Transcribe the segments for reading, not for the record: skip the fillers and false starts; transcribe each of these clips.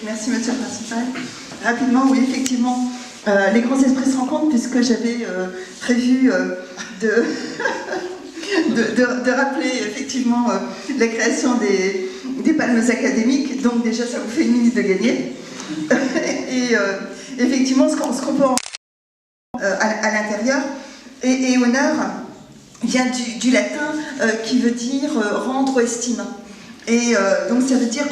Merci, monsieur le principal. Rapidement, oui, effectivement, les grands esprits se rencontrent puisque j'avais prévu de rappeler effectivement la création des palmes académiques. Donc déjà, ça vous fait une minute de gagner. Et effectivement, ce qu'on peut en à l'intérieur, et honneur vient du latin qui veut dire rendre estime. Et donc ça veut dire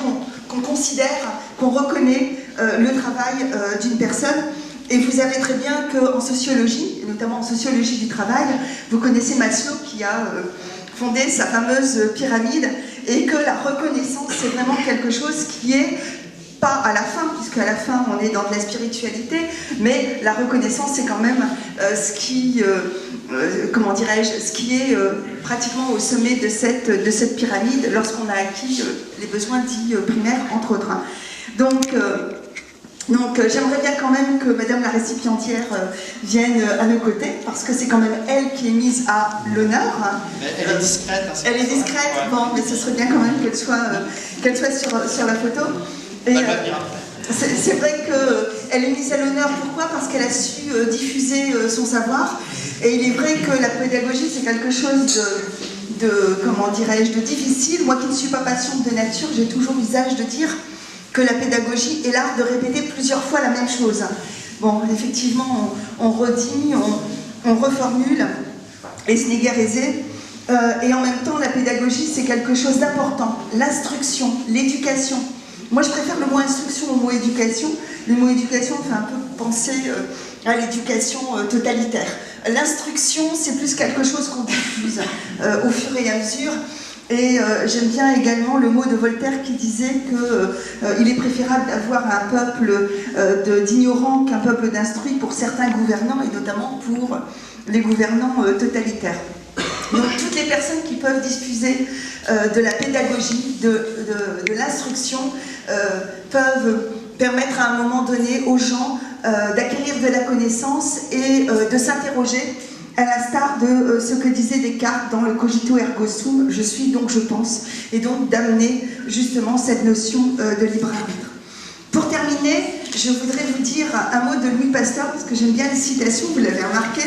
qu'on considère, qu'on reconnaît le travail d'une personne. Et vous savez très bien qu'en sociologie, et notamment en sociologie du travail, vous connaissez Maslow qui a fondé sa fameuse pyramide, et que la reconnaissance, c'est vraiment quelque chose qui est pas à la fin, puisque à la fin on est dans de la spiritualité, mais la reconnaissance c'est quand même ce qui, comment dirais-je, ce qui est pratiquement au sommet de cette pyramide lorsqu'on a acquis les besoins dits primaires, entre autres. Donc j'aimerais bien quand même que Madame la récipiendaire vienne à nos côtés, parce que c'est quand même elle qui est mise à l'honneur. Elle est discrète. Hein, elle est discrète, ouais. Bon, mais ce serait bien quand même qu'elle soit sur la photo. Et c'est vrai qu'elle est mise à l'honneur, pourquoi? Parce qu'elle a su diffuser son savoir. Et il est vrai que la pédagogie, c'est quelque chose comment dirais-je, de difficile. Moi qui ne suis pas patiente de nature, j'ai toujours l'usage de dire que la pédagogie est l'art de répéter plusieurs fois la même chose. Bon, effectivement, on redit, on reformule, et ce n'est guère aisé. Et en même temps, la pédagogie, c'est quelque chose d'important. L'instruction, l'éducation. Moi, je préfère le mot instruction au mot éducation. Le mot éducation fait un peu penser à l'éducation totalitaire. L'instruction, c'est plus quelque chose qu'on diffuse au fur et à mesure. Et j'aime bien également le mot de Voltaire qui disait qu'il est préférable d'avoir un peuple d'ignorants qu'un peuple d'instruits pour certains gouvernants, et notamment pour les gouvernants totalitaires. Donc toutes les personnes qui peuvent diffuser de la pédagogie, de l'instruction, peuvent permettre à un moment donné aux gens d'acquérir de la connaissance et de s'interroger, à l'instar de ce que disait Descartes dans le Cogito ergo sum, je suis donc je pense, et donc d'amener justement cette notion de libre arbitre. Pour terminer, je voudrais vous dire un mot de Louis Pasteur, parce que j'aime bien les citations, vous l'avez remarqué.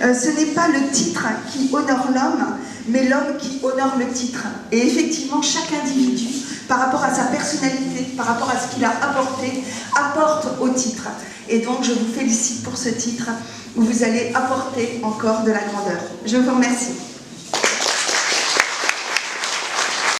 Ce n'est pas le titre qui honore l'homme, mais l'homme qui honore le titre. Et effectivement, chaque individu, par rapport à sa personnalité, par rapport à ce qu'il a apporté, apporte au titre. Et donc, je vous félicite pour ce titre, où vous allez apporter encore de la grandeur. Je vous remercie.